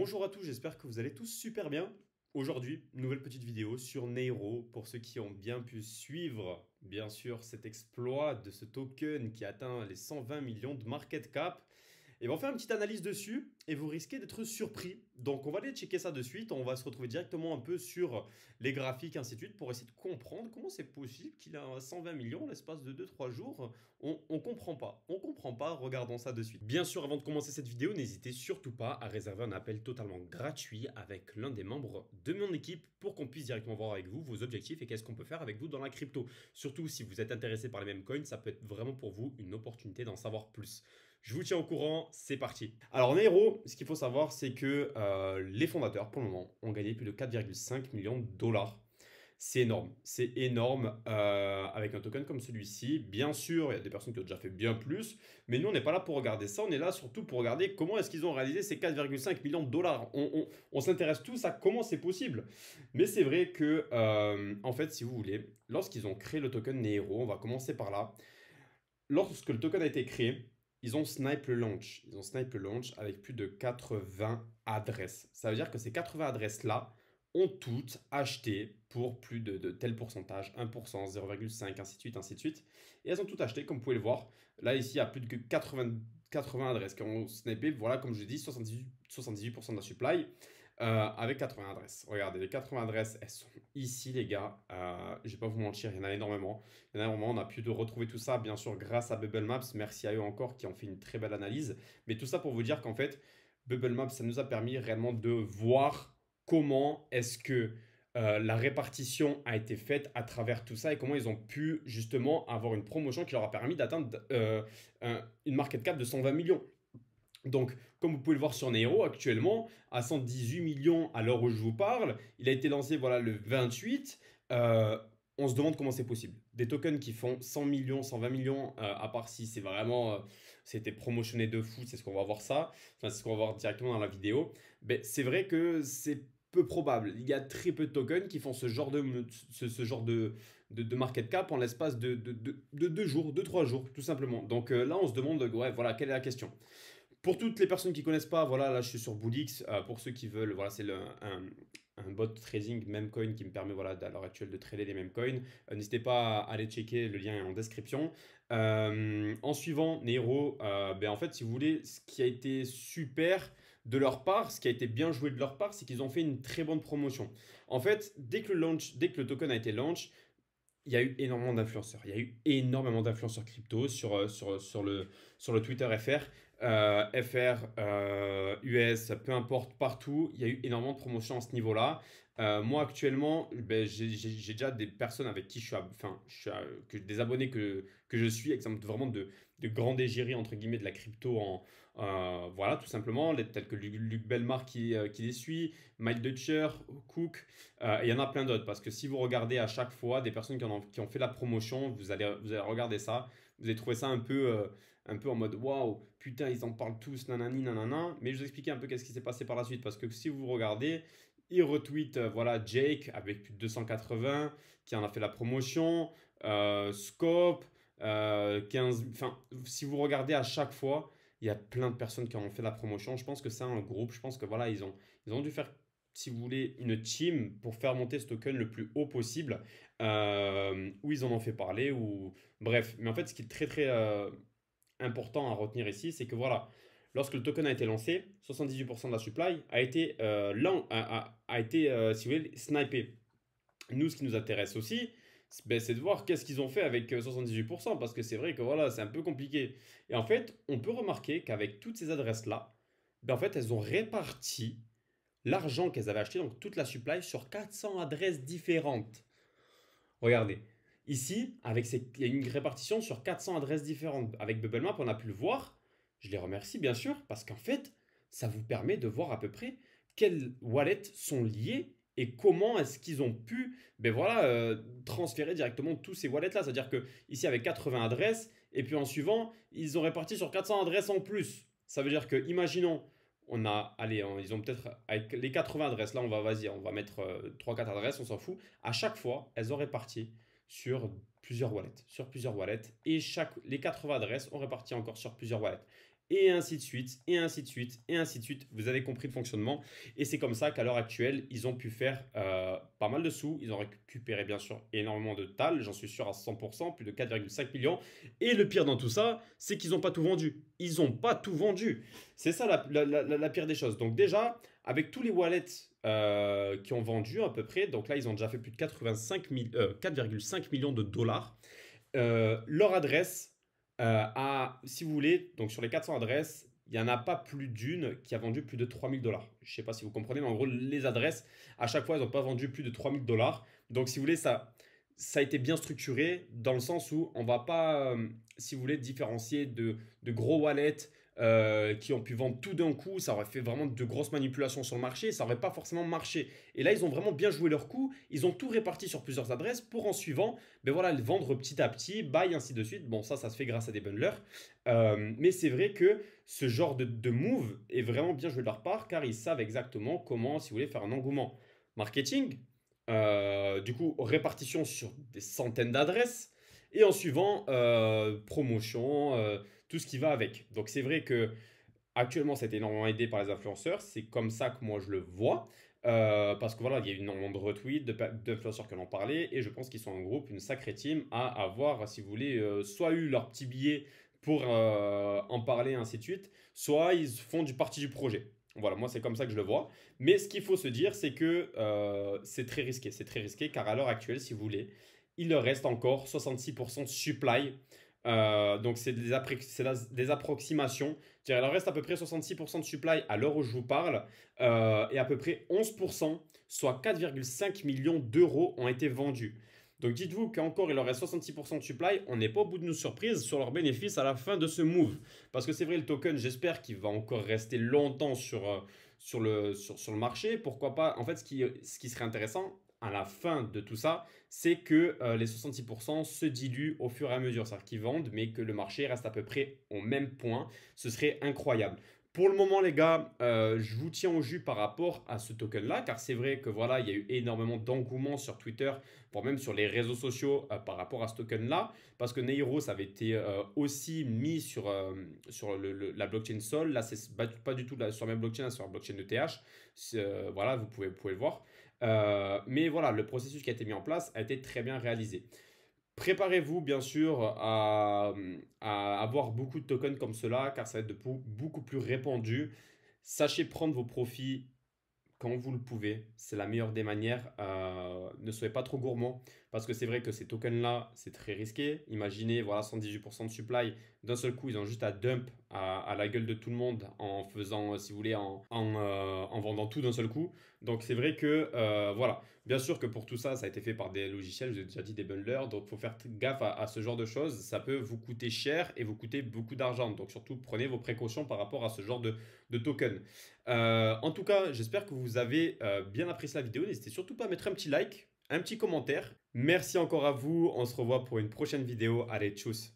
Bonjour à tous, j'espère que vous allez tous super bien. Aujourd'hui, nouvelle petite vidéo sur Neiro pour ceux qui ont bien pu suivre, bien sûr, cet exploit de ce token qui atteint les 120 millions de market cap. Et on va faire une petite analyse dessus et vous risquez d'être surpris. Donc on va aller checker ça de suite. On va se retrouver directement un peu sur les graphiques, ainsi de suite, pour essayer de comprendre comment c'est possible qu'il a 120 millions en l'espace de 2-3 jours. On comprend pas. On comprend pas. Regardons ça de suite. Bien sûr, avant de commencer cette vidéo, n'hésitez surtout pas à réserver un appel totalement gratuit avec l'un des membres de mon équipe pour qu'on puisse directement voir avec vous vos objectifs et qu'est-ce qu'on peut faire avec vous dans la crypto. Surtout si vous êtes intéressé par les mêmes coins, ça peut être vraiment pour vous une opportunité d'en savoir plus. Je vous tiens au courant, c'est parti. Alors Neiro, ce qu'il faut savoir, c'est que les fondateurs, pour le moment, ont gagné plus de 4,5 millions de dollars. C'est énorme avec un token comme celui-ci. Bien sûr, il y a des personnes qui ont déjà fait bien plus, mais nous, on n'est pas là pour regarder ça. On est là surtout pour regarder comment est-ce qu'ils ont réalisé ces 4,5 millions de dollars. On s'intéresse tous à comment c'est possible. Mais c'est vrai que, en fait, si vous voulez, lorsqu'ils ont créé le token Neiro, on va commencer par là. Lorsque le token a été créé, ils ont snipe le launch. Ils ont snipe le launch avec plus de 80 adresses. Ça veut dire que ces 80 adresses-là ont toutes acheté pour plus de tel pourcentage, 1%, 0,5, ainsi de suite, ainsi de suite. Et elles ont toutes acheté, comme vous pouvez le voir. Là, ici, il y a plus de 80 adresses qui ont snipé. Voilà, comme je l'ai dit, 78% de la supply. Avec 80 adresses. Regardez, les 80 adresses, elles sont ici, les gars. Je vais pas vous mentir, il y en a énormément. Il y en a énormément. On a pu de retrouver tout ça, bien sûr, grâce à Bubble Maps. Merci à eux encore qui ont fait une très belle analyse. Mais tout ça pour vous dire qu'en fait, Bubble Maps, ça nous a permis réellement de voir comment est-ce que la répartition a été faite à travers tout ça et comment ils ont pu justement avoir une promotion qui leur a permis d'atteindre une market cap de 120 millions. Donc, comme vous pouvez le voir sur Neiro, actuellement, à 118 millions à l'heure où je vous parle, il a été lancé voilà, le 28. On se demande comment c'est possible. Des tokens qui font 100 millions, 120 millions, à part si c'est vraiment, c'était promotionné de fou, c'est ce qu'on va voir ça. Enfin, c'est ce qu'on va voir directement dans la vidéo. Mais c'est vrai que c'est peu probable. Il y a très peu de tokens qui font ce genre de market cap en l'espace de 2 jours, 2-3 jours, tout simplement. Donc là, on se demande, ouais, voilà, quelle est la question? Pour toutes les personnes qui ne connaissent pas, voilà, là je suis sur Bullix. Pour ceux qui veulent, voilà, c'est un bot trading Memecoin qui me permet voilà, à l'heure actuelle de trader les Memecoins. N'hésitez pas à aller checker, le lien est en description. En suivant Neiro, en fait, si vous voulez, ce qui a été super de leur part, ce qui a été bien joué de leur part, c'est qu'ils ont fait une très bonne promotion. En fait, dès que le token a été launch, il y a eu énormément d'influenceurs. Il y a eu énormément d'influenceurs crypto sur le Twitter FR, US, peu importe, partout. Il y a eu énormément de promotions à ce niveau-là. Moi, actuellement, j'ai déjà des personnes avec qui des abonnés que je suis, exemple vraiment de grandes égéries, entre guillemets, de la crypto, voilà, tout simplement, tels que Luc Belmar qui les suit, Mike Dutcher, Cook. Et il y en a plein d'autres parce que si vous regardez à chaque fois des personnes qui ont fait la promotion, vous allez regarder ça, vous allez trouver ça un peu en mode waouh, putain, ils en parlent tous, nanani, nanana. Mais je vais vous expliquer un peu qu'est-ce qui s'est passé par la suite parce que si vous regardez, ils retweetent voilà, Jake avec plus de 280 qui en a fait la promotion, Scope, 15. Enfin, si vous regardez à chaque fois, il y a plein de personnes qui en ont fait la promotion. Je pense que c'est un groupe. Je pense que voilà, ils ont dû faire si vous voulez, une team pour faire monter ce token le plus haut possible, où ils en ont fait parler, ou bref. Mais en fait, ce qui est très très important à retenir ici, c'est que voilà, lorsque le token a été lancé, 78% de la supply a été, si vous voulez, snipé. Nous, ce qui nous intéresse aussi, c'est de voir qu'est-ce qu'ils ont fait avec 78%, parce que c'est vrai que voilà, c'est un peu compliqué. Et en fait, on peut remarquer qu'avec toutes ces adresses-là, en fait, elles ont réparti l'argent qu'elles avaient acheté, donc toute la supply, sur 400 adresses différentes. Regardez. Ici, il y a une répartition sur 400 adresses différentes. Avec Bubble Map, on a pu le voir. Je les remercie, bien sûr, parce qu'en fait, ça vous permet de voir à peu près quelles wallets sont liées et comment est-ce qu'ils ont pu voilà, transférer directement tous ces wallets-là. C'est-à-dire que ici, avec 80 adresses, et puis en suivant, ils ont réparti sur 400 adresses en plus. Ça veut dire que, imaginons, allez, ils ont peut-être, avec les 80 adresses, là, on va mettre 3-4 adresses, on s'en fout. À chaque fois, elles ont réparti sur plusieurs wallets, et les 80 adresses ont réparti encore sur plusieurs wallets. et ainsi de suite, et ainsi de suite, et ainsi de suite. Vous avez compris le fonctionnement. Et c'est comme ça qu'à l'heure actuelle, ils ont pu faire pas mal de sous. Ils ont récupéré bien sûr énormément de TAL, j'en suis sûr à 100%, plus de 4,5 millions. Et le pire dans tout ça, c'est qu'ils n'ont pas tout vendu. Ils n'ont pas tout vendu. C'est ça la pire des choses. Donc déjà, avec tous les wallets qui ont vendu à peu près, donc là ils ont déjà fait plus de 4,5 millions de dollars. Leur adresse si vous voulez, donc sur les 400 adresses, il n'y en a pas plus d'une qui a vendu plus de 3 000 dollars. Je ne sais pas si vous comprenez, mais en gros, les adresses, à chaque fois, elles n'ont pas vendu plus de 3 000 dollars. Donc, si vous voulez, ça a été bien structuré dans le sens où on ne va pas, si vous voulez, différencier de gros wallets qui ont pu vendre tout d'un coup. Ça aurait fait vraiment de grosses manipulations sur le marché. Ça n'aurait pas forcément marché. Et là, ils ont vraiment bien joué leur coup. Ils ont tout réparti sur plusieurs adresses pour en suivant, ben voilà, le vendre petit à petit, buy, ainsi de suite. Bon, ça se fait grâce à des bundlers. Mais c'est vrai que ce genre de move est vraiment bien joué de leur part car ils savent exactement comment, si vous voulez, faire un engouement marketing. Du coup, répartition sur des centaines d'adresses et en suivant promotion, tout ce qui va avec. Donc c'est vrai que actuellement, ça a été énormément aidé par les influenceurs. C'est comme ça que moi je le vois. Parce que voilà, il y a eu énormément de retweets, d'influenceurs qui en ont parlé. Et je pense qu'ils sont un groupe, une sacrée team à avoir, si vous voulez, soit eu leur petit billet pour en parler, ainsi de suite, soit ils font du parti du projet. Voilà, moi c'est comme ça que je le vois. Mais ce qu'il faut se dire, c'est que c'est très risqué. C'est très risqué car à l'heure actuelle, si vous voulez, il leur reste encore 66% de supply. Donc c'est des approximations. Il leur reste à peu près 66% de supply à l'heure où je vous parle et à peu près 11%, soit 4,5 millions d'euros ont été vendus. Donc dites-vous qu'encore il leur reste 66% de supply, on n'est pas au bout de nos surprises sur leurs bénéfices à la fin de ce move. Parce que c'est vrai, le token, j'espère qu'il va encore rester longtemps sur le marché. Pourquoi pas? En fait, ce qui serait intéressant à la fin de tout ça, c'est que les 66% se diluent au fur et à mesure. C'est-à-dire qu'ils vendent, mais que le marché reste à peu près au même point. Ce serait incroyable. Pour le moment, les gars, je vous tiens au jus par rapport à ce token-là, car c'est vrai que voilà, il y a eu énormément d'engouement sur Twitter, voire même sur les réseaux sociaux par rapport à ce token-là, parce que Neiro, avait été aussi mis sur la blockchain Sol. Là, c'est pas du tout sur la même blockchain, là, sur la blockchain ETH. Voilà, vous pouvez le voir. Mais voilà, le processus qui a été mis en place a été très bien réalisé. Préparez-vous bien sûr à avoir beaucoup de tokens comme cela car ça va être beaucoup plus répandu. Sachez prendre vos profits quand vous le pouvez. C'est la meilleure des manières. Ne soyez pas trop gourmand parce que c'est vrai que ces tokens-là, c'est très risqué. Imaginez, voilà, 118% de supply. D'un seul coup, ils ont juste à dump à la gueule de tout le monde en faisant, si vous voulez, en vendant tout d'un seul coup. Donc c'est vrai que, voilà. Bien sûr que pour tout ça, ça a été fait par des logiciels, je vous ai déjà dit des bundlers. Donc il faut faire gaffe à ce genre de choses. Ça peut vous coûter cher et vous coûter beaucoup d'argent. Donc surtout, prenez vos précautions par rapport à ce genre de token. En tout cas, j'espère que vous avez bien apprécié la vidéo. N'hésitez surtout pas à mettre un petit like, un petit commentaire. Merci encore à vous. On se revoit pour une prochaine vidéo. Allez, tchuss.